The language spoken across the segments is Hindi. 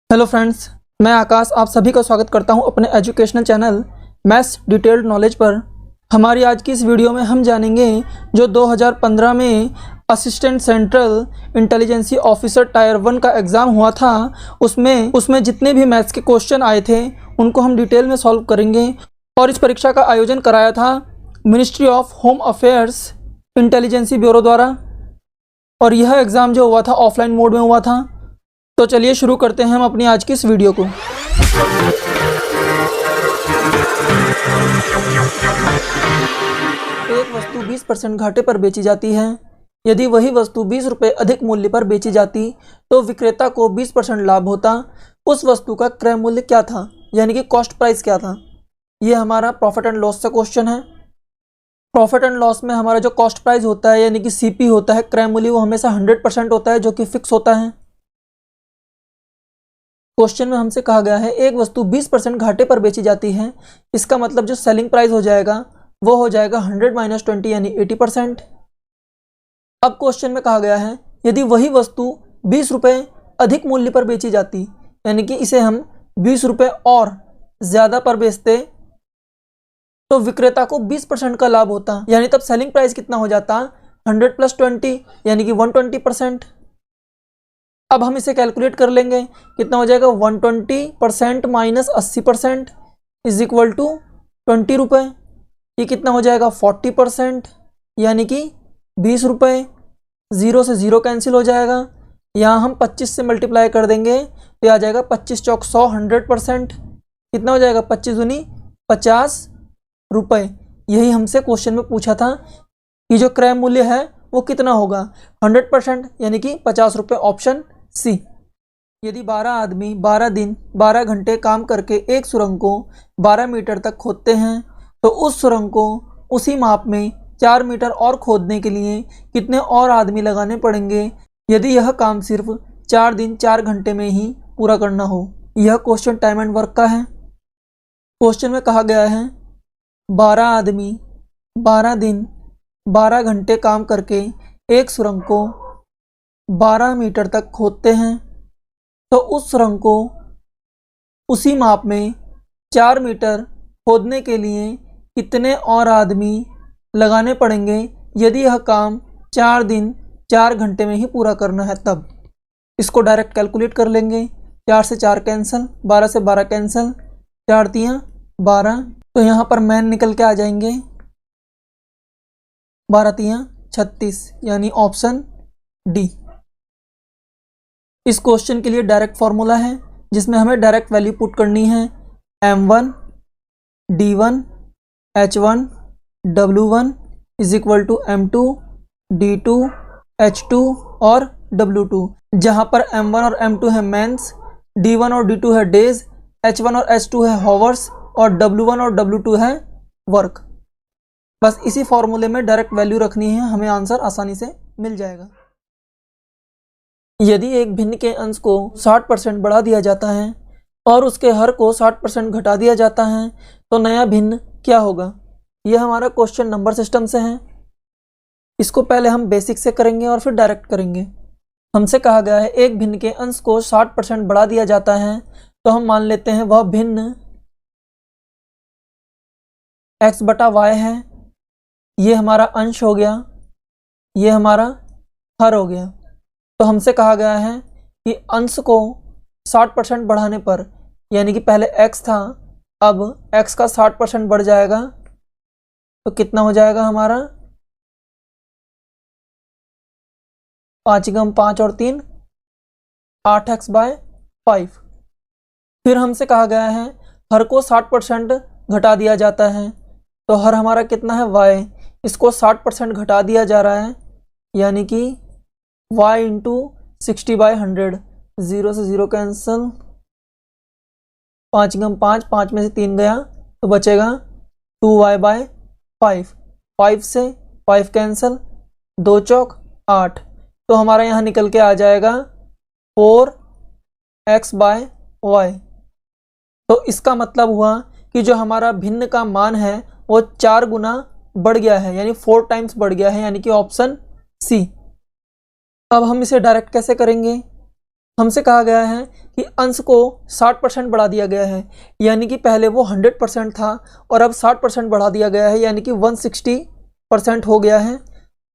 हेलो फ्रेंड्स, मैं आकाश आप सभी का स्वागत करता हूं अपने educational channel maths detailed knowledge पर। हमारी आज की इस वीडियो में हम जानेंगे जो 2015 में assistant central intelligence officer tier 1 का एग्ज़ाम हुआ था, उसमें जितने भी मैथ्स के क्वेश्चन आए थे उनको हम डिटेल में सॉल्व करेंगे। और इस परीक्षा का आयोजन कराया था ministry of home affairs intelligence bureau द्वारा, और यह एग्ज़ाम जो हुआ था ऑफलाइन मोड में हुआ था। तो चलिए शुरू करते हैं हम अपनी आज की इस वीडियो को। एक वस्तु 20% घाटे पर बेची जाती है। यदि वही वस्तु 20 रुपये अधिक मूल्य पर बेची जाती तो विक्रेता को 20% लाभ होता। उस वस्तु का क्रय मूल्य क्या था, यानी कि कॉस्ट प्राइस क्या था। यह हमारा प्रॉफिट एंड लॉस का क्वेश्चन है। प्रॉफिट एंड लॉस में हमारा जो कॉस्ट प्राइस होता है यानी कि सीपी होता है, क्रय मूल्य वो हमेशा 100% होता है जो कि फिक्स होता है। क्वेश्चन में हमसे कहा गया है एक वस्तु 20% घाटे पर बेची जाती है, इसका मतलब जो सेलिंग प्राइस हो जाएगा वो हो जाएगा 100 - 20 यानी 80%। अब क्वेश्चन में कहा गया है यदि वही वस्तु 20 रुपये अधिक मूल्य पर बेची जाती, यानी कि इसे हम 20 रुपये और ज़्यादा पर बेचते तो विक्रेता को 20% का लाभ होता, यानी तब सेलिंग प्राइस कितना हो जाता 100 + 20 यानी कि 120%। अब हम इसे कैलकुलेट कर लेंगे, कितना हो जाएगा 120% - 80% इज इक्वल टू 20 रुपये। ये कितना हो जाएगा 40% यानी कि 20 रुपये। 0 से 0 कैंसिल हो जाएगा। यहाँ हम 25 से मल्टीप्लाई कर देंगे तो आ जाएगा 25 चौक 100 100%। कितना हो जाएगा 25 दूनी 50 रुपये। यही हमसे क्वेश्चन में पूछा था कि जो क्रय मूल्य है वो कितना होगा 100% यानी कि 50 रुपये, ऑप्शन सी। यदि 12 आदमी 12 दिन 12 घंटे काम करके एक सुरंग को 12 मीटर तक खोदते हैं तो उस सुरंग को उसी माप में 4 मीटर और खोदने के लिए कितने और आदमी लगाने पड़ेंगे यदि यह काम सिर्फ 4 दिन 4 घंटे में ही पूरा करना हो। यह क्वेश्चन टाइम एंड वर्क का है। क्वेश्चन में कहा गया है 12 आदमी 12 दिन 12 घंटे काम करके एक सुरंग को 12 मीटर तक खोदते हैं तो उस सुरंग को उसी माप में 4 मीटर खोदने के लिए कितने और आदमी लगाने पड़ेंगे यदि यह काम 4 दिन 4 घंटे में ही पूरा करना है। तब इसको डायरेक्ट कैलकुलेट कर लेंगे। 4 से 4 कैंसिल, 12 से 12 कैंसिल, 4 तियाँ 12, तो यहाँ पर मैन निकल के आ जाएंगे 12 तियाँ 36 यानी ऑप्शन डी। इस क्वेश्चन के लिए डायरेक्ट फॉर्मूला है जिसमें हमें डायरेक्ट वैल्यू पुट करनी है। m1 d1 h1 w1 is equal to m2 d2 h2 और w2, जहाँ पर m1 और m2 है मैंस, d1 और d2 है डेज, h1 और h2 है हॉवर्स और w1 और w2 है वर्क। बस इसी फॉर्मूले में डायरेक्ट वैल्यू रखनी है, हमें आंसर आसानी से मिल जाएगा। यदि एक भिन्न के अंश को 60% बढ़ा दिया जाता है और उसके हर को 60% घटा दिया जाता है तो नया भिन्न क्या होगा। यह हमारा क्वेश्चन नंबर सिस्टम से है। इसको पहले हम बेसिक से करेंगे और फिर डायरेक्ट करेंगे। हमसे कहा गया है एक भिन्न के अंश को 60% बढ़ा दिया जाता है तो हम मान लेते हैं वह भिन्न x/y है। ये हमारा अंश हो गया, ये हमारा हर हो गया। तो हमसे कहा गया है कि अंश को 60% बढ़ाने पर, यानी कि पहले x था अब x का 60% बढ़ जाएगा तो कितना हो जाएगा हमारा 5 × 5 और 3 8x/5। फिर हमसे कहा गया है हर को 60% घटा दिया जाता है तो हर हमारा कितना है y, इसको 60% घटा दिया जा रहा है यानी कि y × 60/100। 0 से 0 कैंसिल, 5 × 5, 5 में से 3 गया तो बचेगा 2y/5। 5 से 5 कैंसिल, 2 चौक 8, तो हमारा यहाँ निकल के आ जाएगा 4x/y। तो इसका मतलब हुआ कि जो हमारा भिन्न का मान है वो 4 गुना बढ़ गया है, यानी 4 टाइम्स बढ़ गया है, यानी कि ऑप्शन सी। अब हम इसे डायरेक्ट कैसे करेंगे। हमसे कहा गया है कि अंश को 60% बढ़ा दिया गया है, यानी कि पहले वो 100% था और अब 60% बढ़ा दिया गया है, यानी कि 160% हो गया है।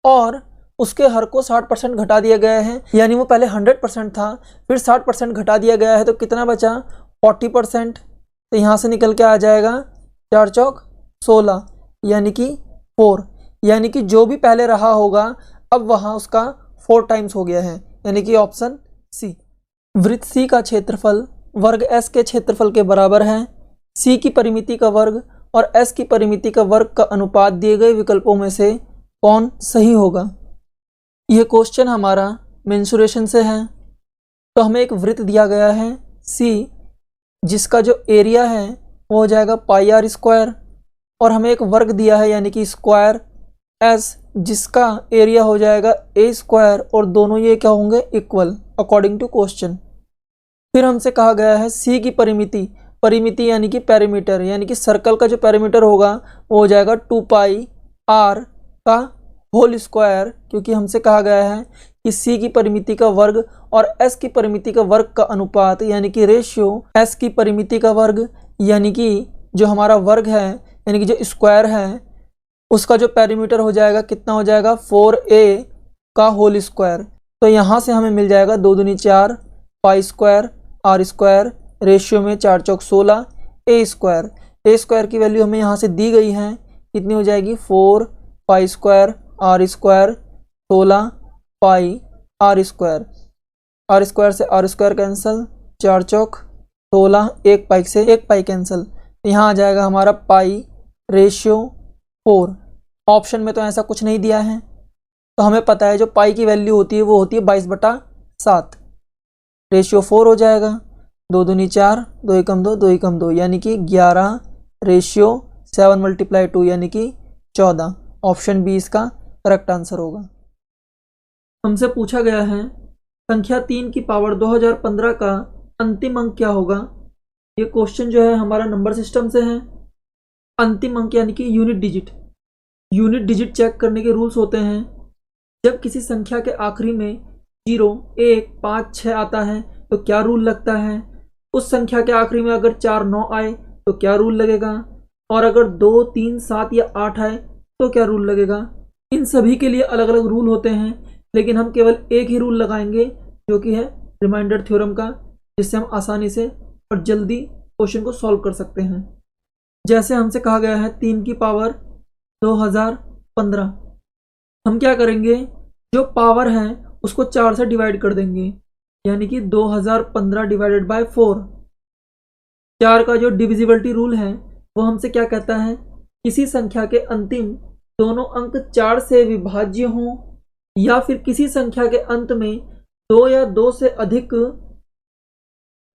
और उसके हर को 60% घटा दिया गया है, यानी वो पहले 100% था, फिर 60% घटा दिया गया है, तो कितना बचा 40%। तो यहाँ से निकल के आ जाएगा 4 चौक 16, यानी कि 4, यानी कि जो भी पहले रहा होगा अब वहाँ उसका 4 टाइम्स हो गया है, यानी कि ऑप्शन सी। वृत्त सी का क्षेत्रफल वर्ग एस के क्षेत्रफल के बराबर है। सी की परिमिति का वर्ग और एस की परिमिति का वर्ग का अनुपात दिए गए विकल्पों में से कौन सही होगा। यह क्वेश्चन हमारा मेंसुरेशन से है। तो हमें एक वृत्त दिया गया है सी, जिसका जो एरिया है वो हो जाएगा पाई आर स्क्वायर, और हमें एक वर्ग दिया है यानी कि स्क्वायर एस, जिसका एरिया हो जाएगा ए स्क्वायर, और दोनों ये क्या होंगे इक्वल अकॉर्डिंग टू क्वेश्चन। फिर हमसे कहा गया है सी की परिमिति, परिमिति यानी कि पैरामीटर, यानी कि सर्कल का जो पैरामीटर होगा वो हो जाएगा 2 पाई आर का होल स्क्वायर, क्योंकि हमसे कहा गया है कि सी की परिमिति का वर्ग और एस की परिमिति का वर्ग का अनुपात यानी कि रेशियो एस की परिमिति का वर्ग यानी कि जो हमारा वर्ग है यानी कि जो स्क्वायर है उसका जो पैरामीटर हो जाएगा कितना हो जाएगा 4a का होल स्क्वायर। तो यहाँ से हमें मिल जाएगा 2 दूनी 4 pi square r square ratio में 4 चौक 16 ए स्क्वायर। ए स्क्वायर की वैल्यू हमें यहाँ से दी गई है, कितनी हो जाएगी 4 pi square r square 16 pi r square. R square से आर स्क्वायर कैंसिल, 4 चौक 16, 1 पाई से 1 पाई कैंसिल, यहाँ आ जाएगा हमारा पाई रेशियो 4। ऑप्शन में तो ऐसा कुछ नहीं दिया है, तो हमें पता है जो पाई की वैल्यू होती है वो होती है 22/7, रेशियो 4 हो जाएगा। 2 दूनी 4, 2 एकम 2, 2 एकम 2, यानी कि 11 रेशियो 7 × 2 यानी कि 14। ऑप्शन बी इसका करेक्ट आंसर होगा। हमसे पूछा गया है संख्या 3 की पावर 2015 का अंतिम अंक क्या होगा। ये क्वेश्चन जो है हमारा नंबर सिस्टम से है। अंतिम अंक यानी कि unit digit. Unit digit check करने के रूल्स होते हैं। जब किसी संख्या के आखिरी में 0, 1, 5, 6 आता है तो क्या रूल लगता है। उस संख्या के आखिरी में अगर 4, 9 आए तो क्या रूल लगेगा, और अगर 2, 3, 7 या 8 आए तो क्या रूल लगेगा। इन सभी के लिए अलग अलग रूल होते हैं, लेकिन हम केवल एक ही रूल लगाएंगे जो कि है रिमाइंडर थ्योरम का, जिससे हम आसानी से और जल्दी क्वेश्चन को सॉल्व कर सकते हैं। जैसे हमसे कहा गया है 3 की पावर 2015, हम क्या करेंगे जो पावर है उसको 4 से डिवाइड कर देंगे, यानी कि 2015 डिवाइडेड बाय 4। 4 का जो डिविजिबिलिटी रूल है वो हमसे क्या कहता है, किसी संख्या के अंतिम दोनों अंक 4 से विभाज्य हों या फिर किसी संख्या के अंत में 2 या 2 से अधिक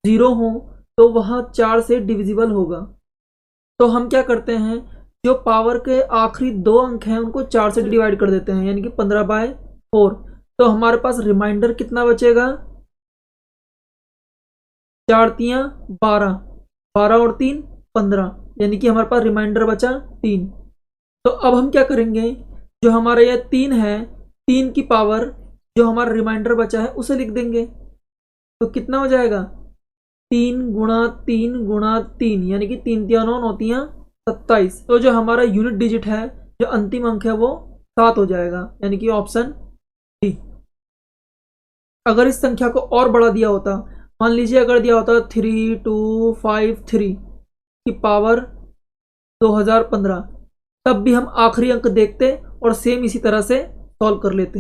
0 हों तो वह 4 से डिविजिबल होगा। तो हम क्या करते हैं, जो पावर के आखिरी 2 अंक हैं उनको 4 से डिवाइड कर देते हैं, यानी कि 15/4। तो हमारे पास रिमाइंडर कितना बचेगा, 4 तियां 12, 12 और 3 15, यानी कि हमारे पास रिमाइंडर बचा 3। तो अब हम क्या करेंगे, जो हमारा यह 3 है, 3 की पावर जो हमारा रिमाइंडर बचा है उसे लिख देंगे। तो कितना हो जाएगा 3 × 3 × 3, यानी कि 3 तियां 9, 9 तियां 27। तो जो हमारा यूनिट डिजिट है, जो अंतिम अंक है वो 7 हो जाएगा, यानी कि ऑप्शन डी। अगर इस संख्या को और बढ़ा दिया होता, मान लीजिए अगर दिया होता 3253 की पावर 2015, तब भी हम आखिरी अंक देखते और सेम इसी तरह से सॉल्व कर लेते।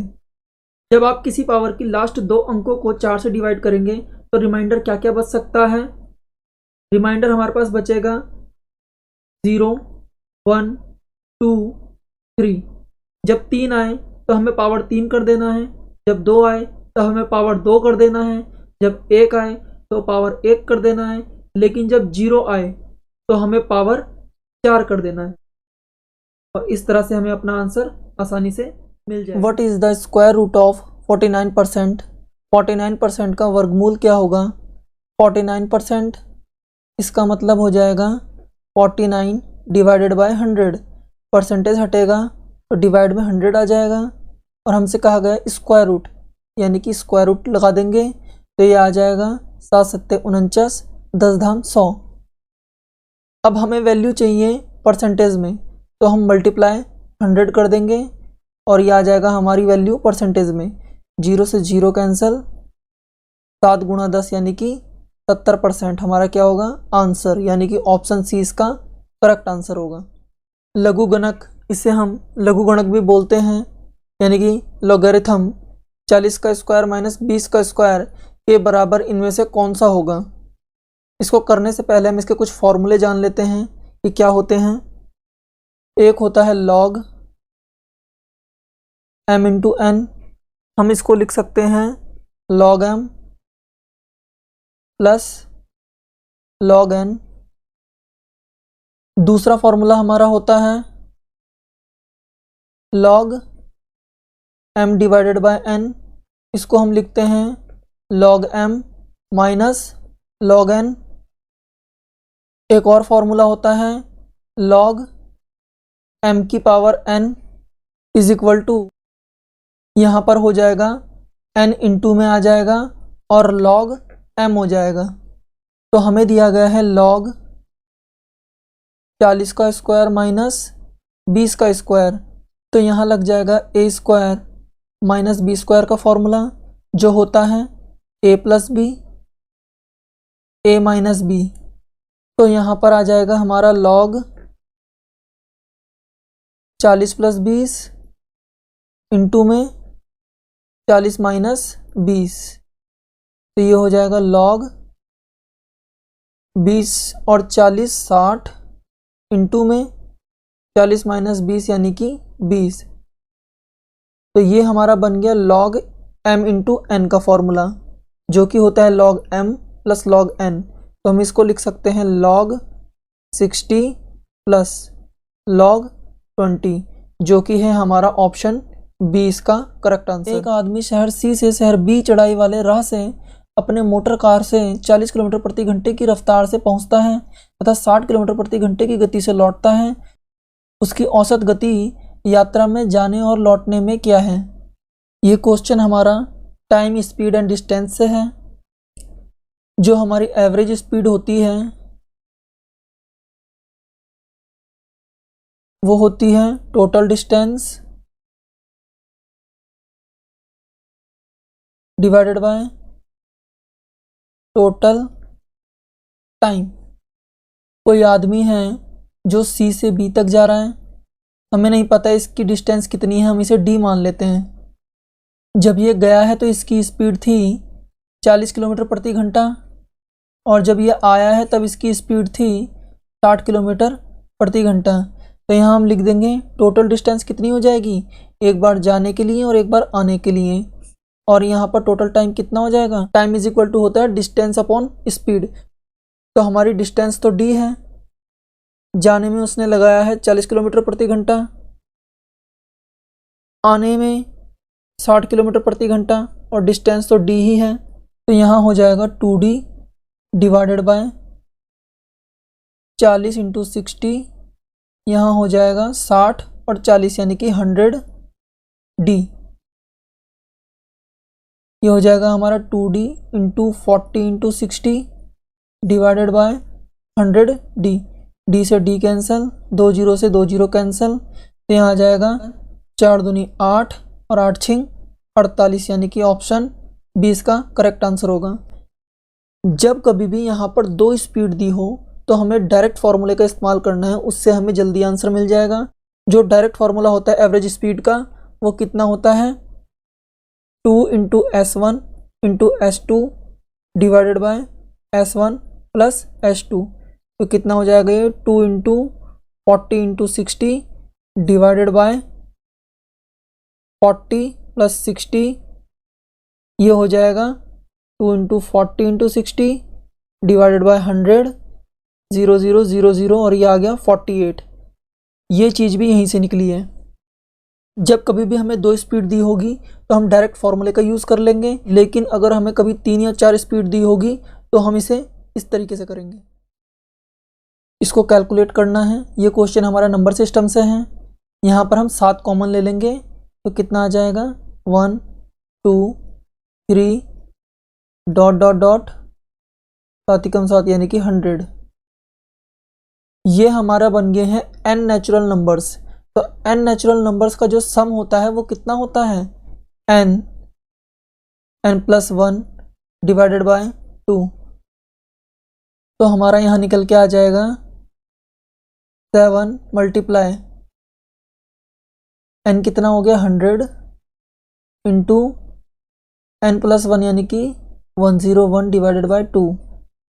जब आप किसी पावर की लास्ट 2 अंकों को 4 से डिवाइड करेंगे तो रिमाइंडर क्या क्या बच सकता है। रिमाइंडर हमारे पास बचेगा 0, 1, 2, 3। जब 3 आए तो हमें पावर 3 कर देना है, जब 2 आए तो हमें पावर 2 कर देना है, जब 1 आए तो पावर 1 कर देना है, लेकिन जब 0 आए तो हमें पावर 4 कर देना है। और इस तरह से हमें अपना आंसर आसानी से मिल जाए। What is the square root of 49%। 49% का वर्गमूल क्या होगा। 49% इसका मतलब हो जाएगा 49 डिवाइडेड बाय 100। परसेंटेज हटेगा तो डिवाइड में 100 आ जाएगा, और हमसे कहा गया स्क्वायर रूट, यानी कि स्क्वायर रूट लगा देंगे तो ये आ जाएगा 7 सत्ते 49, 10 धाम 100। अब हमें वैल्यू चाहिए परसेंटेज में, तो हम मल्टीप्लाई 100 कर देंगे और ये आ जाएगा हमारी वैल्यू परसेंटेज में। 0 से 0 कैंसिल, 7 गुणा 10 यानी कि 70% हमारा क्या होगा आंसर, यानी कि ऑप्शन सी इसका करेक्ट आंसर होगा। लघुगणक, इसे हम लघुगणक भी बोलते हैं, यानी कि लॉगरिथम 40 का स्क्वायर माइनस 20 का स्क्वायर के बराबर इनमें से कौन सा होगा। इसको करने से पहले हम इसके कुछ फॉर्मूले जान लेते हैं कि क्या होते हैं। एक होता है log m इंटू n, हम इसको लिख सकते हैं log m plus log n। दूसरा फॉर्मूला हमारा होता है log m divided by n, इसको हम लिखते हैं log m minus log n। एक और फॉर्मूला होता है log m की power n is equal to, यहाँ पर हो जाएगा n इंटू में आ जाएगा और log m हो जाएगा। तो हमें दिया गया है log 40 का स्क्वायर माइनस 20 का स्क्वायर, तो यहाँ लग जाएगा a square minus b square का फॉर्मूला जो होता है a plus b a minus b. तो यहाँ पर आ जाएगा हमारा log 40 प्लस 20 इंटू में 40 माइनस 20, तो ये हो जाएगा log 20 और 40 60 इंटू में 40 माइनस 20 यानी कि 20। तो ये हमारा बन गया log m इंटू n का फॉर्मूला जो कि होता है log m plus log n। तो हम इसको लिख सकते हैं log 60 प्लस log 20, जो कि है हमारा ऑप्शन बी इसका करेक्ट आंसर। एक आदमी शहर सी से शहर बी चढ़ाई वाले राह से अपने मोटर कार से 40 किलोमीटर प्रति घंटे की रफ्तार से पहुंचता है तथा 60 किलोमीटर प्रति घंटे की गति से लौटता है। उसकी औसत गति यात्रा में जाने और लौटने में क्या है। ये क्वेश्चन हमारा टाइम, स्पीड एंड डिस्टेंस से है। जो हमारी एवरेज स्पीड होती है वो होती है total distance divided by total time. कोई आदमी है जो सी से बी तक जा रहा है, हमें नहीं पता इसकी डिस्टेंस कितनी है, हम इसे डी मान लेते हैं। जब ये गया है तो इसकी स्पीड थी 40 किलोमीटर प्रति घंटा और जब ये आया है तब इसकी स्पीड थी 60 किलोमीटर प्रति घंटा। तो यहाँ हम लिख देंगे टोटल डिस्टेंस कितनी हो जाएगी, एक बार जाने के लिए और एक बार आने के लिए, और यहाँ पर टोटल टाइम कितना हो जाएगा, टाइम इज इक्वल टू होता है डिस्टेंस अपॉन स्पीड। तो हमारी डिस्टेंस तो डी है, जाने में उसने लगाया है 40 किलोमीटर प्रति घंटा, आने में 60 किलोमीटर प्रति घंटा और डिस्टेंस तो डी ही है। तो यहाँ हो जाएगा 2d डिवाइडेड बाय 40 इंटू 60, यहाँ हो जाएगा 60 और 40 यानी कि 100d। ये हो जाएगा हमारा 2d into 40 into 60 divided by 100d। D से डी कैंसिल, 2 0 से 2 0 कैंसिल, तो यहाँ आ जाएगा 4 दूनी 8 और 8 छिंग 48, यानी कि ऑप्शन 20 का करेक्ट आंसर होगा। जब कभी भी यहाँ पर 2 स्पीड दी हो तो हमें डायरेक्ट फार्मूले का इस्तेमाल करना है, उससे हमें जल्दी आंसर मिल जाएगा। जो डायरेक्ट फार्मूला होता है एवरेज स्पीड का वो कितना होता है 2 into S1 into S2 divided by S1 plus S2। तो कितना हो जाएगा ये 2 into 40 into 60 divided by 40 plus 60, ये हो जाएगा 2 इंटू 40 इंटू 60 डिवाइडेड बाय 100, 0 0 0 0 और ये आ गया 48। ये चीज़ भी यहीं से निकली है। जब कभी भी हमें 2 स्पीड दी होगी तो हम डायरेक्ट फार्मूले का यूज़ कर लेंगे, लेकिन अगर हमें कभी 3 या 4 स्पीड दी होगी तो हम इसे इस तरीके से करेंगे। इसको कैलकुलेट करना है। ये क्वेश्चन हमारा नंबर सिस्टम से है। यहाँ पर हम 7 कॉमन ले लेंगे तो कितना आ जाएगा 1 2 3 डॉट डॉट डॉट साथ ही कम साथ यानी कि 100। ये हमारा बन गए हैं n नेचुरल नंबर्स। तो n नेचुरल नंबर्स का जो सम होता है वो कितना होता है, n प्लस 1 डिवाइडेड बाय 2। तो हमारा यहाँ निकल के आ जाएगा 7 मल्टीप्लाई n कितना हो गया 100 इंटू n प्लस 1 यानी कि 101 डिवाइडेड बाय 2।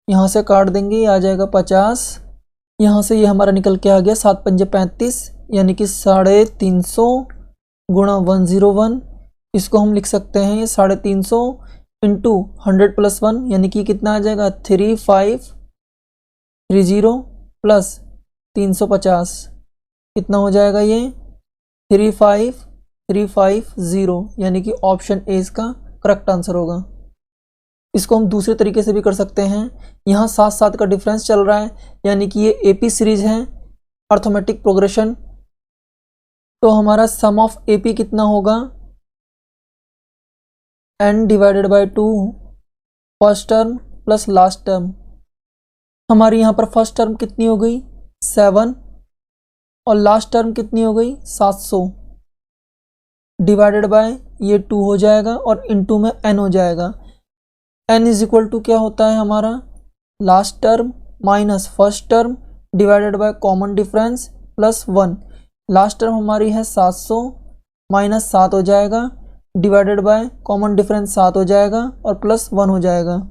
यहाँ से काट देंगे, ये आ जाएगा 50। यहाँ से ये हमारा निकल के आ गया 7 पंजे 35 यानी कि 350 गुणा 101। इसको हम लिख सकते हैं ये 350 इंटू 100 प्लस 1 यानी कि कितना आ जाएगा 3530 प्लस 350 कितना हो जाएगा ये 35350 यानी कि ऑप्शन ए इसका करेक्ट आंसर होगा। इसको हम दूसरे तरीके से भी कर सकते हैं। यहाँ 7 का डिफरेंस चल रहा है यानी कि ये एपी सीरीज है, अर्थमेटिक प्रोग्रेशन। तो हमारा सम ऑफ एपी कितना होगा n divided by 2 first term plus last term. हमारी यहाँ पर फर्स्ट टर्म कितनी हो गई 7 और लास्ट टर्म कितनी हो गई 700 डिवाइडेड बाय ये 2 हो जाएगा और इनटू में n हो जाएगा। n इज इक्वल टू क्या होता है हमारा last term minus first term divided by common difference plus 1। Last term हमारी है 700 माइनस 7 हो जाएगा डिवाइडेड बाय कॉमन डिफरेंस 7 हो जाएगा और प्लस 1 हो जाएगा।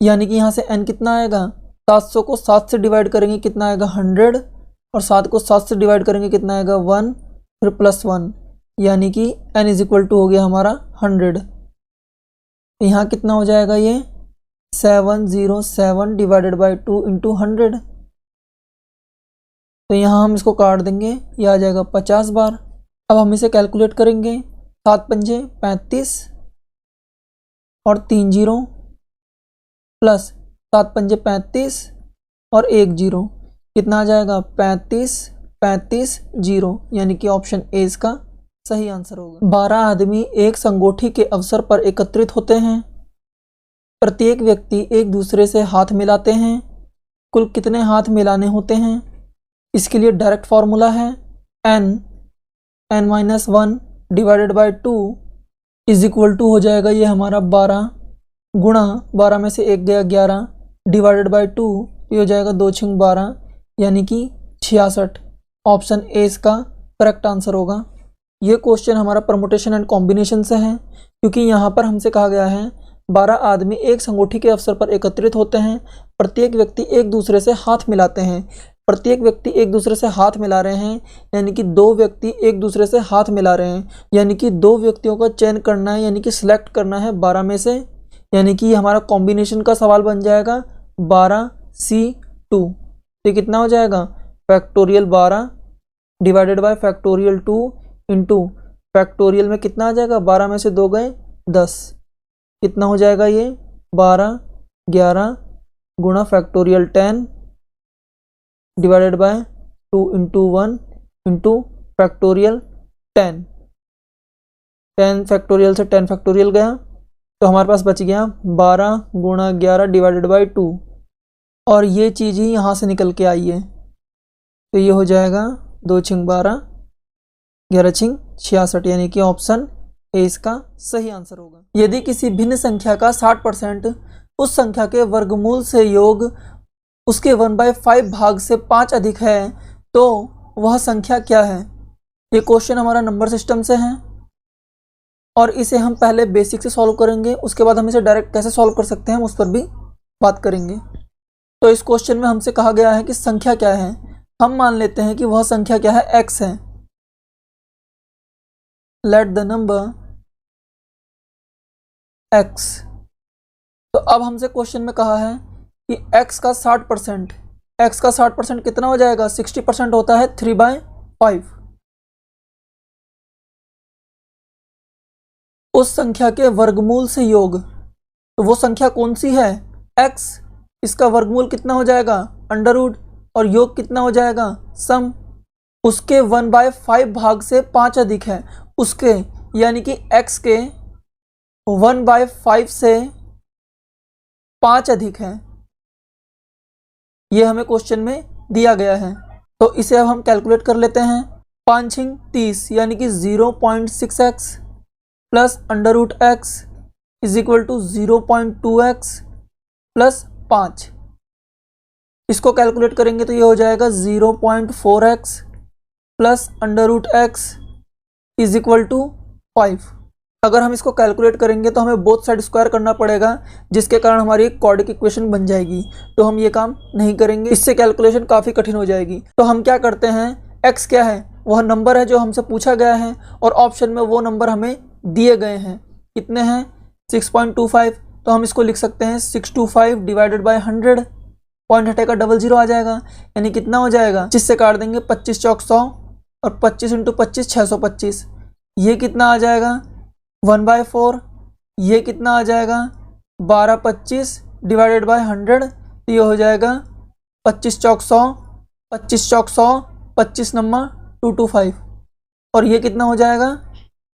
यानी कि यहाँ से n कितना आएगा 700 को 7 से डिवाइड करेंगे कितना आएगा 100 और 7 को 7 से डिवाइड करेंगे कितना आएगा 1 फिर प्लस 1 यानी कि n इज इक्वल टू हो गया हमारा 100। यहाँ कितना हो जाएगा ये 707 डिवाइडेड बाय 2 इंटू 100। तो यहाँ हम इसको काट देंगे, ये आ जाएगा 50 बार। अब हम इसे कैलकुलेट करेंगे 7 पंजे 35 और 3 जीरो प्लस 7 पंजे 35 और 1 जीरो कितना आ जाएगा 35 35 जीरो यानी कि ऑप्शन ए इसका सही आंसर होगा। 12 आदमी एक संगोष्ठी के अवसर पर एकत्रित होते हैं। प्रत्येक व्यक्ति एक दूसरे से हाथ मिलाते हैं। कुल कितने हाथ मिलाने होते हैं? इसके लिए डायरेक्ट फॉर्मूला है n minus 1 divided by 2 is equal to हो जाएगा ये हमारा 12 गुणा 12 में से 1 गया 11 डिवाइडेड बाय 2 ये हो जाएगा 2 छंग 12 यानी कि 66। ऑप्शन ए इसका करेक्ट आंसर होगा। ये क्वेश्चन हमारा परमुटेशन एंड कॉम्बिनेशन से है क्योंकि यहाँ पर हमसे कहा गया है 12 आदमी एक संगोष्ठी के अवसर पर एकत्रित होते हैं। प्रत्येक व्यक्ति एक दूसरे से हाथ मिलाते हैं। प्रत्येक व्यक्ति एक दूसरे से हाथ मिला रहे हैं यानी कि 2 व्यक्ति एक दूसरे से हाथ मिला रहे हैं यानी कि 2 व्यक्तियों का चयन करना है यानी कि सिलेक्ट करना है 12 में से, यानी कि हमारा कॉम्बिनेशन का सवाल बन जाएगा 12C2। तो कितना हो जाएगा factorial 12 divided by factorial 2 into factorial में कितना आ जाएगा 12 में से 2 गए 10 कितना हो जाएगा ये 12 11 गुणा factorial 10 divided by 2 into 1 into factorial 10 factorial से 10 फैक्टोरियल गया तो हमारे पास बच गया 12 गुणा 11 डिवाइडेड बाय 2 और ये चीज़ ही यहाँ से निकल के आई है। तो ये हो जाएगा 2 छंग 12 11 छंग 66 यानी कि ऑप्शन ए इसका सही आंसर होगा। यदि किसी भिन्न संख्या का 60% उस संख्या के वर्गमूल से योग उसके 1/5 भाग से 5 अधिक है तो वह संख्या क्या है? ये क्वेश्चन हमारा नंबर सिस्टम से है और इसे हम पहले बेसिक से सॉल्व करेंगे, उसके बाद हम इसे डायरेक्ट कैसे सॉल्व कर सकते हैं हम उस पर भी बात करेंगे। तो इस क्वेश्चन में हमसे कहा गया है कि संख्या क्या है। हम मान लेते हैं कि वह संख्या क्या है x है। Let the number x। तो अब हमसे क्वेश्चन में कहा है कि x का 60% कितना हो जाएगा 60% होता है 3/5। उस संख्या के वर्गमूल से योग, तो वो संख्या कौन सी है x, इसका वर्गमूल कितना हो जाएगा अंडरवुड और योग कितना हो जाएगा सम। उसके 1/5 भाग से 5 अधिक है उसके, यानी कि x के 1/5 से 5 अधिक है, ये हमें क्वेश्चन में दिया गया है। तो इसे अब हम कैलकुलेट कर लेते हैं। 5 × 30 यानी कि 0.6x plus √x is equal to 0.2x plus 5। इसको कैलकुलेट करेंगे तो ये हो जाएगा 0.4x plus √x is equal to 5। अगर हम इसको कैलकुलेट करेंगे तो हमें बोथ साइड स्क्वायर करना पड़ेगा, जिसके कारण हमारी एक क्वाड्रेटिक इक्वेशन बन जाएगी। तो हम ये काम नहीं करेंगे, इससे कैलकुलेशन काफ़ी कठिन हो जाएगी। तो हम क्या करते हैं, x क्या है, वह नंबर है जो हमसे पूछा गया है और ऑप्शन में वो नंबर हमें दिए गए हैं। कितने हैं, 6.25। तो हम इसको लिख सकते हैं 625 डिवाइडेड बाई 100, पॉइंट हटेगा 00 आ जाएगा, यानी कितना हो जाएगा, जिससे काट देंगे 25 चौक 100 और 25 × 25 625। ये कितना आ जाएगा 1/4। ये कितना आ जाएगा 12/25 डिवाइडेड बाय 100, तो ये हो जाएगा 25 चौक 100, 25 चौक 100, 25 नम्मा 225। और ये कितना हो जाएगा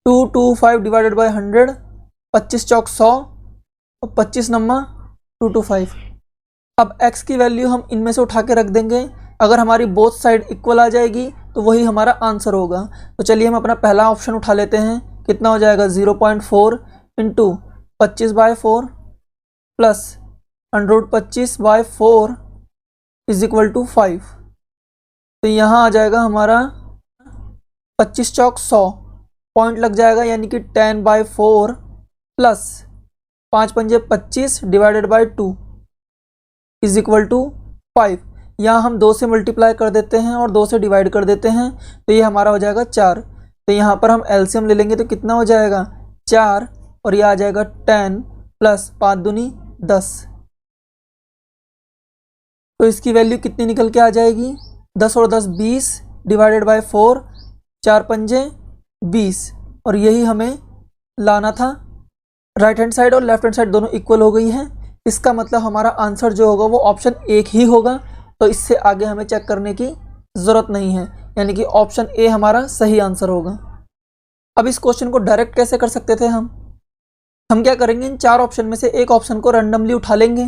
225 डिवाइडेड बाय 100, 25 चौक 100 और 25 नम्मा 225। अब x की वैल्यू हम इनमें से उठा के रख देंगे। अगर हमारी बोथ साइड इक्वल आ जाएगी तो वही हमारा आंसर होगा। तो चलिए हम अपना पहला ऑप्शन उठा लेते हैं। कितना हो जाएगा 0.4 into 25/4 plus 125/4 is equal to 5। तो यहाँ आ जाएगा हमारा 25 चौक 100, पॉइंट लग जाएगा यानी कि 10/4 प्लस 5 पंजे 25 divided by 2 is equal to 5। यहाँ हम 2 से मल्टीप्लाई कर देते हैं और 2 से डिवाइड कर देते हैं, तो ये हमारा हो जाएगा 4। तो यहाँ पर हम एलसीएम ले लेंगे तो कितना हो जाएगा 4 और ये आ जाएगा 10 प्लस 5 दूनी 10। तो इसकी वैल्यू कितनी निकल के आ जाएगी, 10 और 10 20 डिवाइडेड बाय 4, 4 पंजे 20। और यही हमें लाना था। राइट हैंड साइड और लेफ्ट हैंड साइड दोनों इक्वल हो गई हैं। इसका मतलब हमारा आंसर जो होगा वो ऑप्शन 1 ही होगा। तो इससे आगे हमें चेक करने की ज़रूरत नहीं है, यानी कि ऑप्शन ए हमारा सही आंसर होगा। अब इस क्वेश्चन को डायरेक्ट कैसे कर सकते थे हम क्या करेंगे, इन 4 ऑप्शन में से एक ऑप्शन को रैंडमली उठा लेंगे।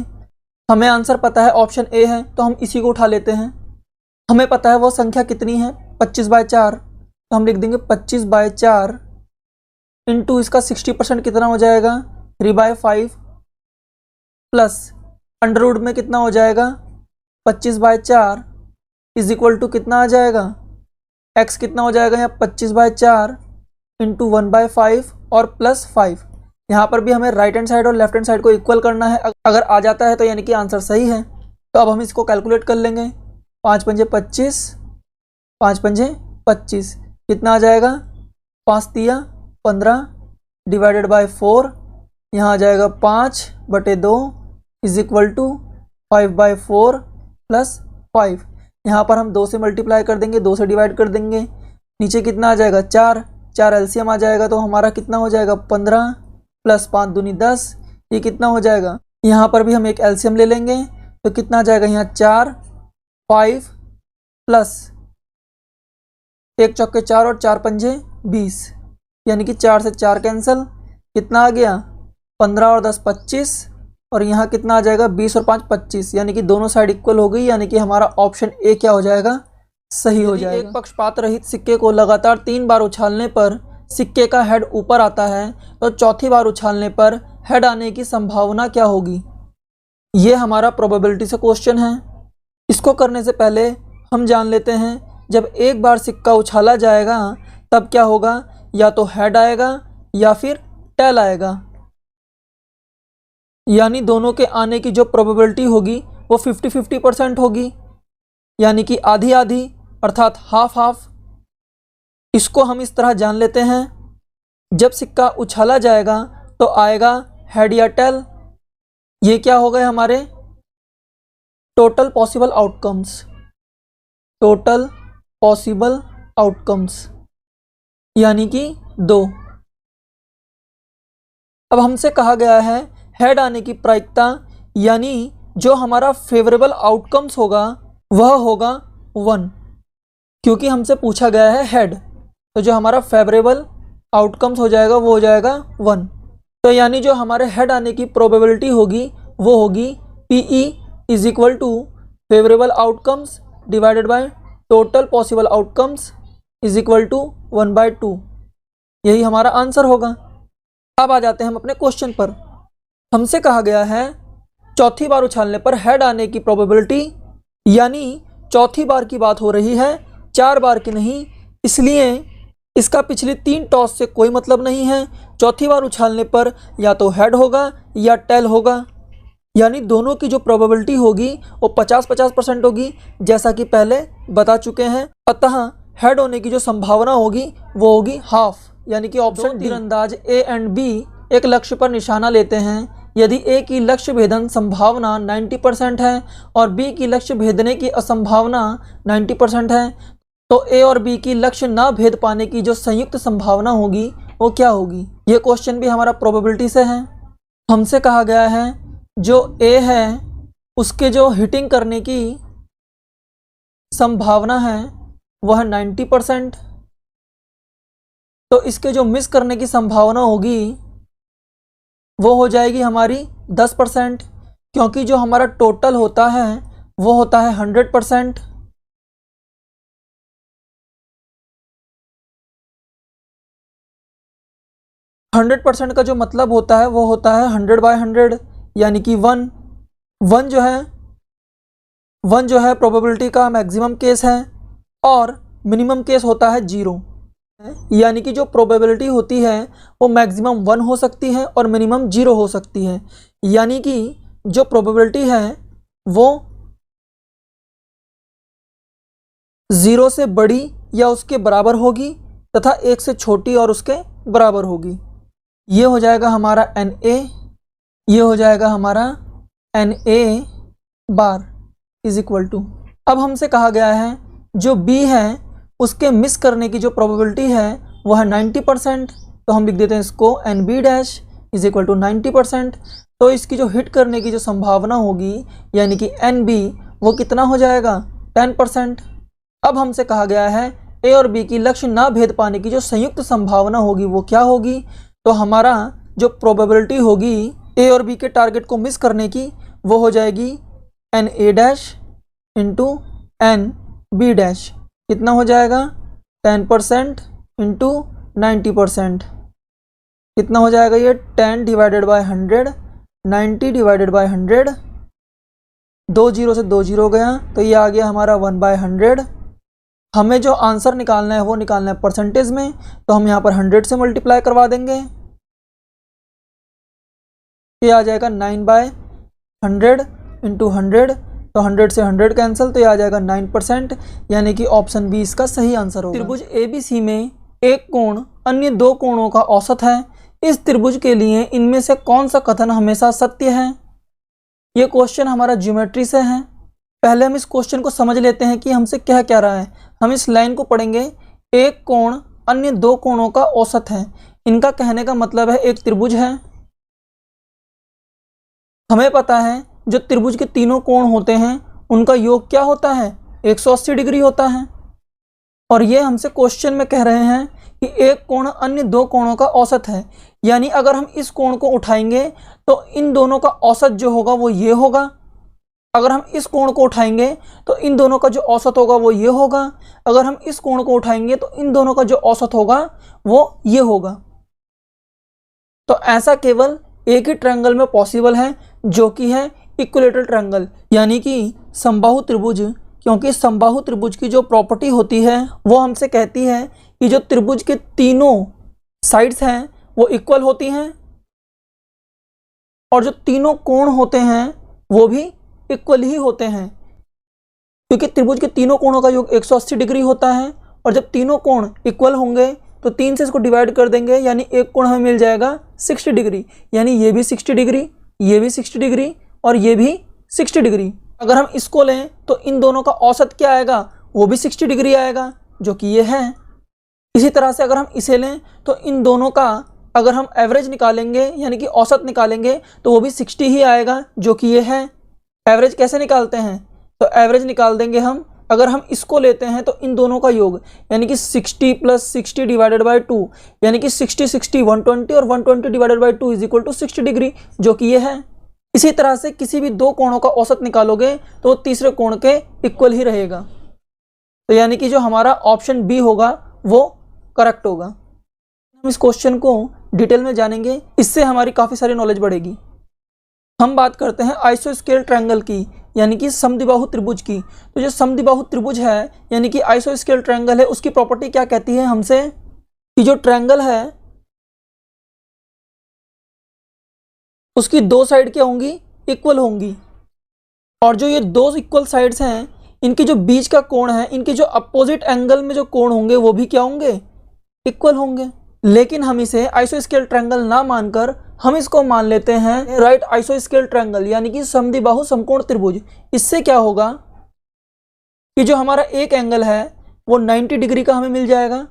हमें आंसर पता है ऑप्शन ए है तो हम इसी को उठा लेते हैं। हमें पता है वो संख्या कितनी है 25/4, तो हम लिख देंगे 25/4 इंटू इसका 60% कितना हो जाएगा 3/5 प्लस अंडर रूट में कितना हो जाएगा 25/4 इज इक्वल टू कितना आ जाएगा, x कितना हो जाएगा यहाँ 25/4 इंटू 1/5 और प्लस 5। यहाँ पर भी हमें राइट हैंड साइड और लेफ्ट हैंड साइड को इक्वल करना है। अगर आ जाता है तो यानी कि आंसर सही है। तो अब हम इसको कैलकुलेट कर लेंगे। 5 पंजे 25, 5 पंजे 25 कितना आ जाएगा 5 तिया 15 डिवाइडेड बाय 4, यहाँ आ जाएगा 5/2 इज इक्वल टू 5/4 प्लस 5। यहाँ पर हम 2 से मल्टीप्लाई कर देंगे, 2 से डिवाइड कर देंगे। नीचे कितना आ जाएगा 4, 4 एलसीएम आ जाएगा तो हमारा कितना हो जाएगा 15 प्लस 5 दूनी 10। ये कितना हो जाएगा, यहाँ पर भी हम एक एलसीएम ले लेंगे तो कितना आ जाएगा यहाँ 4, 5 प्लस 1 चौके 4 और 4 पंजे 20, यानी कि 4 से 4 कैंसिल, कितना आ गया 15 और 10 25 और यहाँ कितना आ जाएगा 20 और 5 25, यानी कि दोनों साइड इक्वल हो गई। यानी कि हमारा ऑप्शन ए क्या हो जाएगा, सही हो जाएगा। एक पक्षपात रहित सिक्के को लगातार 3 बार उछालने पर सिक्के का हेड ऊपर आता है, तो चौथी बार उछालने पर हेड आने की संभावना क्या होगी। ये हमारा प्रोबेबिलिटी से क्वेश्चन है। इसको करने से पहले हम जान लेते हैं जब एक बार सिक्का उछाला जाएगा तब क्या होगा, या तो हेड आएगा या फिर टेल आएगा। यानी दोनों के आने की जो प्रोबेबिलिटी होगी वो 50-50% होगी, यानी कि आधी आधी अर्थात हाफ हाफ। इसको हम इस तरह जान लेते हैं, जब सिक्का उछाला जाएगा तो आएगा हेड या टेल। ये क्या हो गए हमारे total possible outcomes, total possible outcomes यानी कि 2। अब हमसे कहा गया है हेड आने की प्रायिकता, यानी जो हमारा फेवरेबल आउटकम्स होगा वह होगा 1, क्योंकि हमसे पूछा गया है हेड, तो जो हमारा फेवरेबल आउटकम्स हो जाएगा वो हो जाएगा 1। तो यानी जो हमारे हेड आने की प्रोबेबिलिटी होगी वो होगी PE is equal to favourable outcomes divided by total possible outcomes is equal to 1/2। यही हमारा आंसर होगा। अब आ जाते हैं हम अपने क्वेश्चन पर। हमसे कहा गया है चौथी बार उछालने पर हेड आने की प्रोबेबिलिटी, यानी चौथी बार की बात हो रही है, 4 बार की नहीं, इसलिए इसका पिछली 3 टॉस से कोई मतलब नहीं है। चौथी बार उछालने पर या तो हेड होगा या टेल होगा, यानी दोनों की जो प्रोबेबिलिटी होगी वो 50-50% होगी, जैसा कि पहले बता चुके हैं। अतः हेड होने की जो संभावना होगी वो होगी हाफ, यानी कि ऑप्शन तीरंदाज A एंड B एक लक्ष्य पर निशाना लेते हैं। यदि A की लक्ष्य भेदन संभावना 90% है और B की लक्ष्य भेदने की असंभावना 90% है, तो A और B की लक्ष्य ना भेद पाने की जो संयुक्त संभावना होगी वो क्या होगी। ये क्वेश्चन भी हमारा प्रोबेबिलिटी से है। हमसे कहा गया है जो A है उसके जो हिटिंग करने की संभावना है वह 90%, तो इसके जो मिस करने की संभावना होगी वो हो जाएगी हमारी 10%, क्योंकि जो हमारा टोटल होता है वो होता है 100%। हंड्रेड परसेंट का जो मतलब होता है वो होता है 100/100, यानी कि 1 जो है प्रोबेबिलिटी का मैक्सिमम केस है और मिनिमम केस होता है 0, यानी कि जो प्रोबेबिलिटी होती है वो मैक्सिमम 1 हो सकती है और मिनिमम 0 हो सकती है, यानी कि जो प्रोबेबिलिटी है वो 0 से बड़ी या उसके बराबर होगी तथा 1 से छोटी और उसके बराबर होगी। ये हो जाएगा हमारा NA, ये हो जाएगा हमारा NA bar is equal to. अब हमसे कहा गया है जो B है उसके मिस करने की जो प्रोबेबिलिटी है वो है 90%, तो हम लिख देते हैं इसको NB dash is equal to 90%। तो इसकी जो हिट करने की जो संभावना होगी यानी कि NB वो कितना हो जाएगा 10%। अब हमसे कहा गया है A और B की लक्ष्य ना भेद पाने की जो संयुक्त संभावना होगी वो क्या होगी। तो हमारा जो प्रोबेबिलिटी होगी A और B के टारगेट को मिस करने की वो हो जाएगी NA dash into NB dash, कितना हो जाएगा 10% इंटू 90%, कितना हो जाएगा ये 10 डिवाइडेड बाय 100, 90 डिवाइडेड बाय 100, 2 0 से 2 0 गया तो ये आ गया हमारा 1/100। हमें जो आंसर निकालना है वो निकालना है परसेंटेज में, तो हम यहाँ पर 100 से मल्टीप्लाई करवा देंगे, ये आ जाएगा 9/100 इंटू 100, तो 100 से 100 कैंसिल, तो ये आ जाएगा 9%, यानी कि ऑप्शन बी इसका सही आंसर होगा। त्रिभुज ABC में एक कोण अन्य 2 कोणों का औसत है। इस त्रिभुज के लिए इनमें से कौन सा कथन हमेशा सत्य है। ये क्वेश्चन हमारा ज्योमेट्री से है। पहले हम इस क्वेश्चन को समझ लेते हैं कि हमसे क्या कह रहा है। हम इस लाइन को पढ़ेंगे, एक कोण अन्य 2 कोणों का औसत है। इनका कहने का मतलब है एक त्रिभुज है, हमें पता है जो त्रिभुज के तीनों कोण होते हैं उनका योग क्या होता है 180 डिग्री होता है। और ये हमसे क्वेश्चन में कह रहे हैं कि एक कोण अन्य 2 कोणों का औसत है, यानी अगर हम इस कोण को उठाएंगे तो इन दोनों का औसत जो होगा वो ये होगा। अगर हम इस कोण को उठाएंगे तो इन दोनों का जो औसत होगा वो ये होगा। अगर हम इस कोण को उठाएंगे तो इन दोनों का जो औसत होगा वो ये होगा। तो ऐसा केवल एक ही ट्रायंगल में पॉसिबल है जो कि है इक्विलेटरल ट्रायंगल, यानी कि समबाहु त्रिभुज। क्योंकि समबाहु त्रिभुज की जो प्रॉपर्टी होती है वो हमसे कहती है कि जो त्रिभुज के तीनों साइड्स हैं वो इक्वल होती हैं और जो तीनों कोण होते हैं वो भी इक्वल ही होते हैं, क्योंकि त्रिभुज के तीनों कोणों का योग 180 डिग्री होता है। और जब तीनों कोण इक्वल होंगे तो 3 से इसको डिवाइड कर देंगे, यानी एक कोण हमें मिल जाएगा 60 डिग्री, यानी ये भी 60 डिग्री, ये भी 60 डिग्री और ये भी 60 डिग्री। अगर हम इसको लें तो इन दोनों का औसत क्या आएगा, वो भी 60 डिग्री आएगा, जो कि ये है। इसी तरह से अगर हम इसे लें तो इन दोनों का अगर हम एवरेज निकालेंगे यानी कि औसत निकालेंगे तो वो भी 60 ही आएगा, जो कि ये है। एवरेज कैसे निकालते हैं, तो एवरेज निकाल देंगे हम, अगर हम इसको लेते हैं तो इन दोनों का योग यानी कि 60 + 60 डिवाइडेड बाय 2, यानी कि 60 60 120 और 120 divided by 2 is equal to 60 degree, जो कि ये है। इसी तरह से किसी भी दो कोणों का औसत निकालोगे तो तीसरे कोण के इक्वल ही रहेगा। तो यानी कि जो हमारा ऑप्शन बी होगा वो करेक्ट होगा। हम इस क्वेश्चन को डिटेल में जानेंगे, इससे हमारी काफ़ी सारी नॉलेज बढ़ेगी। हम बात करते हैं आइसोस्केल ट्रायंगल की, यानी कि समद्विबाहु त्रिभुज की। तो जो समद्विबाहु त्रिभुज है यानी कि आइसोस्केल ट्रायंगल है, उसकी प्रॉपर्टी क्या कहती है हमसे कि जो ट्रायंगल है उसकी दो साइड क्या होंगी, इक्वल होंगी, और जो ये दो इक्वल साइड्स हैं इनकी जो बीच का कोण है, इनके जो अपोजिट एंगल में जो कोण होंगे वो भी क्या होंगे, इक्वल होंगे। लेकिन हम इसे आइसोस्केल ट्रायंगल ना मानकर हम इसको मान लेते हैं राइट आइसोस्केल ट्रायंगल, यानी कि समद्विबाहु समकोण त्रिभुज। इससे क्या होगा कि जो हमारा एक एंगल है वो 90 डिग्री का हमें मिल जाएगा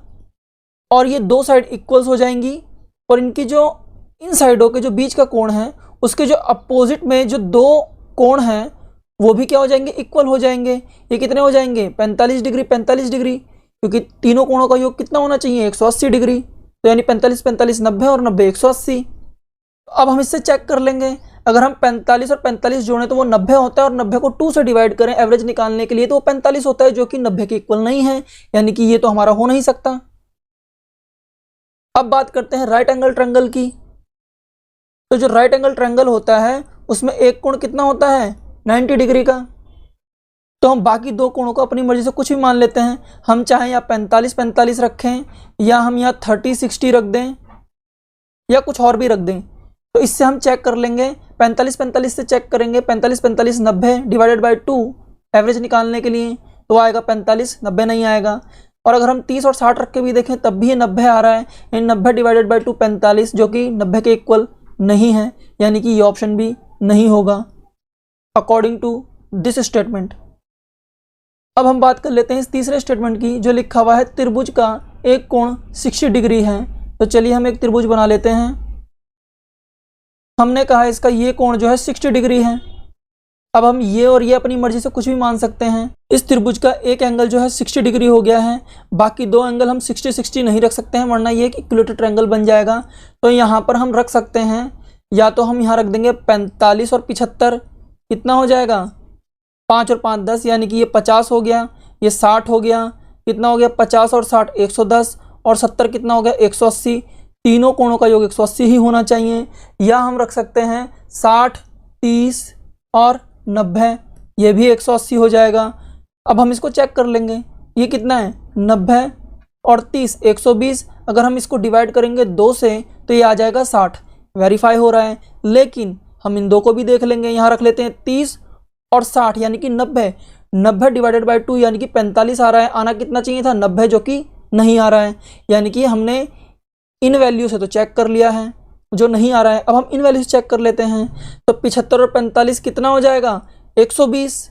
और ये दो साइड इक्वल्स हो जाएंगी, और इनकी जो इन साइडों के जो बीच का कोण है उसके जो अपोजिट में जो दो कोण हैं वो भी क्या हो जाएंगे, इक्वल हो जाएंगे। ये कितने हो जाएंगे, 45 डिग्री 45 डिग्री, क्योंकि तीनों कोणों का योग कितना होना चाहिए, 180 डिग्री। तो यानी 45 45 90 और 90 180। अब हम इससे चेक कर लेंगे, अगर हम 45 और 45 जोड़ें तो वो 90 होता है, और 90 को 2 से डिवाइड करें एवरेज निकालने के लिए तो वो 45 होता है, जो कि 90 के इक्वल नहीं है, यानी कि ये तो हमारा हो नहीं सकता। अब बात करते हैं राइट एंगल ट्रायंगल की। तो जो राइट एंगल ट्रायंगल होता है उसमें एक कोण कितना होता है, 90 डिग्री का। तो हम बाकी दो कोणों को अपनी मर्जी से कुछ भी मान लेते हैं, हम चाहे यहाँ 45 45 रखें या हम यहाँ 30 60 रख दें या कुछ और भी रख दें। तो इससे हम चेक कर लेंगे, 45 45 से चेक करेंगे, 45 45 90 डिवाइडेड बाई 2 एवरेज निकालने के लिए तो आएगा 45, 90 नहीं आएगा। और अगर हम 30 और 60 रख के भी देखें तब भी ये 90 आ रहा है, यानी 90 डिवाइडेड बाई 2 45, जो कि 90 के इक्वल नहीं है, यानी कि ये ऑप्शन भी नहीं होगा अकॉर्डिंग टू दिस स्टेटमेंट। अब हम बात कर लेते हैं इस तीसरे स्टेटमेंट की, जो लिखा हुआ है त्रिभुज का एक कोण 60 डिग्री है। तो चलिए हम एक त्रिभुज बना लेते हैं। हमने कहा इसका ये कोण जो है 60 डिग्री है। अब हम ये और ये अपनी मर्जी से कुछ भी मान सकते हैं। इस त्रिभुज का एक एंगल जो है 60 डिग्री हो गया है, बाकी दो एंगल हम 60 60 नहीं रख सकते हैं, वरना ये एक इक्विलेटरल ट्रायंगल बन जाएगा। तो यहाँ पर हम रख सकते हैं, या तो हम यहाँ रख देंगे 45 और 75, कितना हो जाएगा 5 और 5 10, यानी कि ये 50 हो गया, ये 60 हो गया, कितना हो गया 50 और 60 110, और 70 कितना हो गया 180। तीनों कोणों का योग 180 ही होना चाहिए। या हम रख सकते हैं 60 30 और 90, ये भी 180 हो जाएगा। अब हम इसको चेक कर लेंगे, ये कितना है 90 और 30 120, अगर हम इसको डिवाइड करेंगे 2 से तो ये आ जाएगा 60, वेरीफाई हो रहा है। लेकिन हम इन दो को भी देख लेंगे, यहाँ रख लेते हैं 30 और 60 यानी कि 90, 90 डिवाइडेड बाई 2 यानी कि 45 आ रहा है, आना कितना चाहिए था 90, जो कि नहीं आ रहा है, यानी कि हमने इन वैल्यू से तो चेक कर लिया है जो नहीं आ रहा है। अब हम इन वैल्यू से चेक कर लेते हैं, तो 75 और 45 कितना हो जाएगा 120,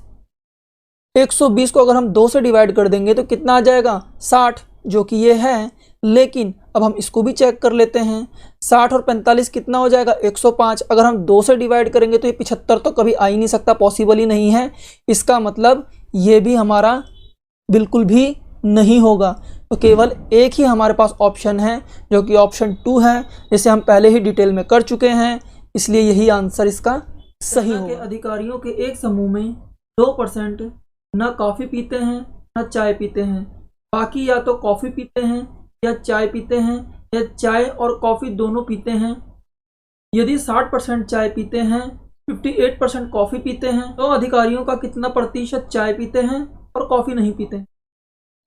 120 को अगर हम 2 से डिवाइड कर देंगे तो कितना आ जाएगा 60, जो कि ये है। लेकिन अब हम इसको भी चेक कर लेते हैं, 60 और 45 कितना हो जाएगा 105, अगर हम 2 से डिवाइड करेंगे तो ये 75 तो कभी आ ही नहीं सकता, पॉसिबल ही नहीं है। इसका मतलब ये भी हमारा बिल्कुल भी नहीं होगा। तो केवल एक ही हमारे पास ऑप्शन है, जो कि ऑप्शन 2 है, जिसे हम पहले ही डिटेल में कर चुके हैं, इसलिए यही आंसर इसका सही होगा। अधिकारियों के एक समूह में 2% न कॉफ़ी पीते हैं न चाय पीते हैं, बाकी या तो कॉफ़ी पीते हैं या चाय पीते हैं या चाय और कॉफ़ी दोनों पीते हैं। यदि 60% चाय पीते हैं, 58% कॉफ़ी पीते हैं, तो अधिकारियों का कितना प्रतिशत चाय पीते हैं और कॉफ़ी नहीं पीते हैं।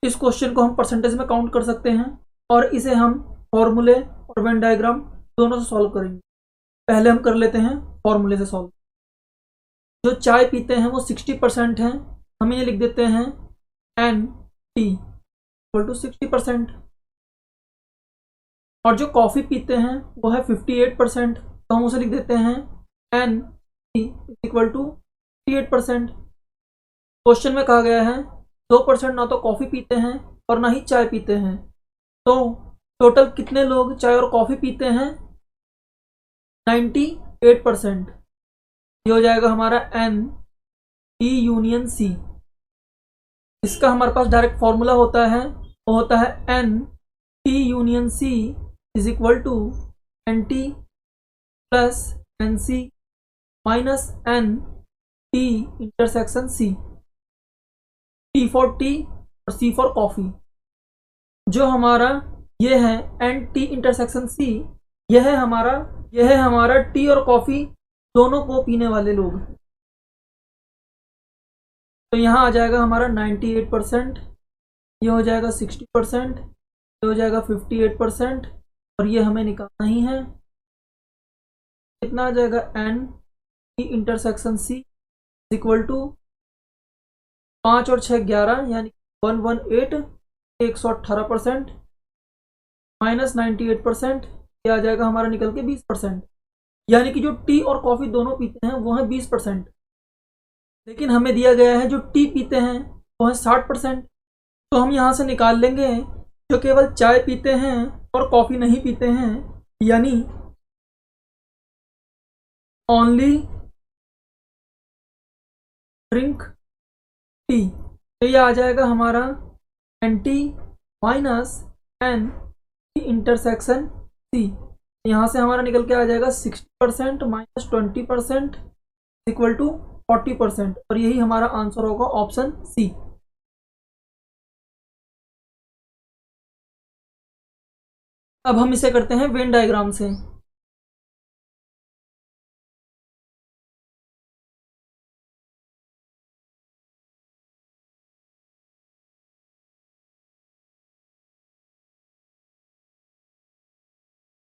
इस क्वेश्चन को हम परसेंटेज में काउंट कर सकते हैं और इसे हम फॉर्मूले और वेन डायग्राम दोनों से सॉल्व करेंगे। पहले हम कर लेते हैं फॉर्मूले से सॉल्व। जो चाय पीते हैं वो 60% हैं, हम ये लिख देते हैं NT = 60%, और जो कॉफ़ी पीते हैं वो है 58%, तो हम उसे लिख देते हैं NT = 58%। क्वेश्चन में कहा गया है 2% ना तो कॉफ़ी पीते हैं और ना ही चाय पीते हैं, तो टोटल कितने लोग चाय और कॉफ़ी पीते हैं 98%। ये हो जाएगा हमारा NT/C। इसका हमारे पास डायरेक्ट फॉर्मूला होता है, वो होता है NT/C = NT + NC minus N T intersection C, T for T और सी फॉर कॉफी। जो हमारा ये है एन टी इंटरसेक्शन सी, यह है हमारा टी और कॉफी दोनों को पीने वाले लोग। तो यहाँ आ जाएगा हमारा 98%, ये हो जाएगा 60%, ये हो जाएगा 58%, और ये हमें निकालना ही है। कितना आ जाएगा N T intersection C equal to 5 और 6 11, यानी 118, 118% माइनस 98%, ये आ जाएगा हमारा निकल के 20%। यानी कि जो टी और कॉफ़ी दोनों पीते हैं वो है 20%, लेकिन हमें दिया गया है जो टी पीते हैं वो है 60%। तो हम यहाँ से निकाल लेंगे जो केवल चाय पीते हैं और कॉफ़ी नहीं पीते हैं, यानी ओनली ड्रिंक टी। तो ये आ जाएगा हमारा N T minus N T intersection C. यहाँ से हमारा निकल के आ जाएगा 60% माइनस 20% इक्वल टू 40%, और यही हमारा आंसर होगा ऑप्शन सी। अब हम इसे करते हैं वेन डायग्राम से।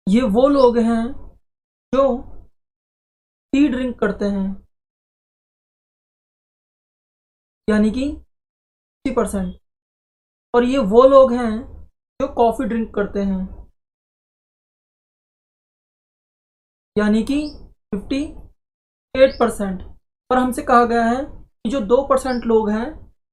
ये वो लोग हैं जो टी ड्रिंक करते हैं, यानी कि 50%, और ये वो लोग हैं जो कॉफ़ी ड्रिंक करते हैं, यानी कि 58%। और हमसे कहा गया है कि जो 2% लोग हैं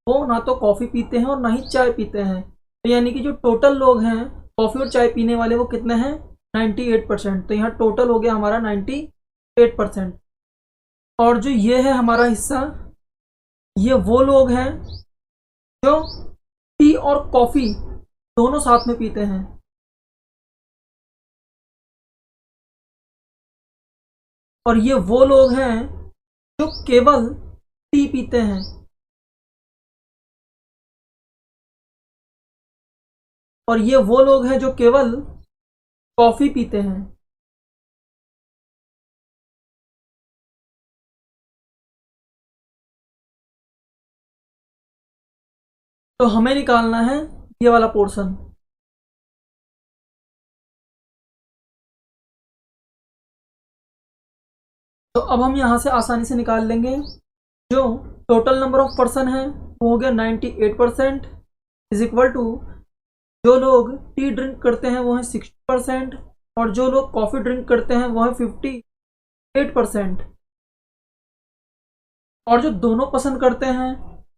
वो ना तो कॉफ़ी पीते हैं और ना ही चाय पीते हैं। तो यानी कि जो टोटल लोग हैं कॉफ़ी और चाय पीने वाले वो कितने हैं, 98%। तो यहाँ टोटल हो गया हमारा 98%। और जो ये है हमारा हिस्सा, ये वो लोग हैं जो टी और कॉफ़ी दोनों साथ में पीते हैं, और ये वो लोग हैं जो केवल टी पीते हैं, और ये वो लोग हैं जो केवल कॉफ़ी पीते हैं। तो हमें निकालना है ये वाला पोर्शन। तो अब हम यहाँ से आसानी से निकाल लेंगे। जो टोटल नंबर ऑफ पर्सन है वो हो गया 98% इज इक्वल टू जो लोग टी ड्रिंक करते हैं वो है 60%, और जो लोग कॉफ़ी ड्रिंक करते हैं वो है 58%, और जो दोनों पसंद करते हैं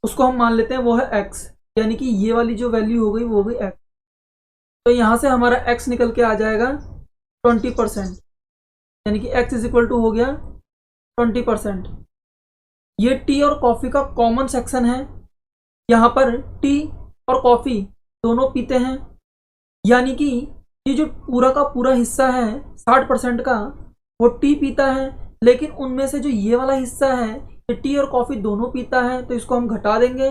उसको हम मान लेते हैं वो है x, यानी कि ये वाली जो वैल्यू हो गई वो हो गई x। तो यहाँ से हमारा x निकल के आ जाएगा 20%, यानी कि x इज इक्वल टू हो गया 20%। ये टी और कॉफ़ी का कॉमन सेक्शन है, यहाँ पर टी और कॉफ़ी दोनों पीते हैं, यानी कि ये जो पूरा का पूरा हिस्सा है 60% का वो टी पीता है, लेकिन उनमें से जो ये वाला हिस्सा है ये टी और कॉफ़ी दोनों पीता है, तो इसको हम घटा देंगे,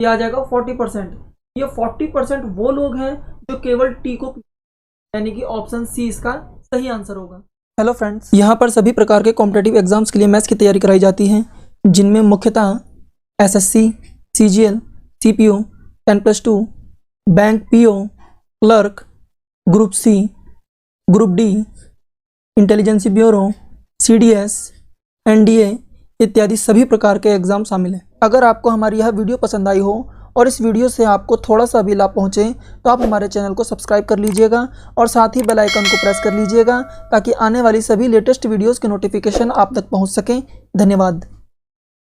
ये आ जाएगा 40%। ये 40% वो लोग हैं जो केवल टी को पीते हैं, यानी कि ऑप्शन सी इसका सही आंसर होगा। हेलो फ्रेंड्स, यहाँ पर सभी प्रकार के कॉम्पिटिटिव एग्जाम्स के लिए मैथ्स की तैयारी कराई जाती है, जिनमें मुख्यतः SSC, CGL, CPO, 10+2, bank PO, clerk, group C, group D, intelligence bureau, CDS, NDA इत्यादि सभी प्रकार के एग्ज़ाम शामिल हैं। अगर आपको हमारी यह वीडियो पसंद आई हो और इस वीडियो से आपको थोड़ा सा भी लाभ पहुँचे तो आप हमारे चैनल को सब्सक्राइब कर लीजिएगा और साथ ही बेल आइकन को प्रेस कर लीजिएगा ताकि आने वाली सभी लेटेस्ट वीडियोज़ के नोटिफिकेशन आप तक पहुँच सकें। धन्यवाद।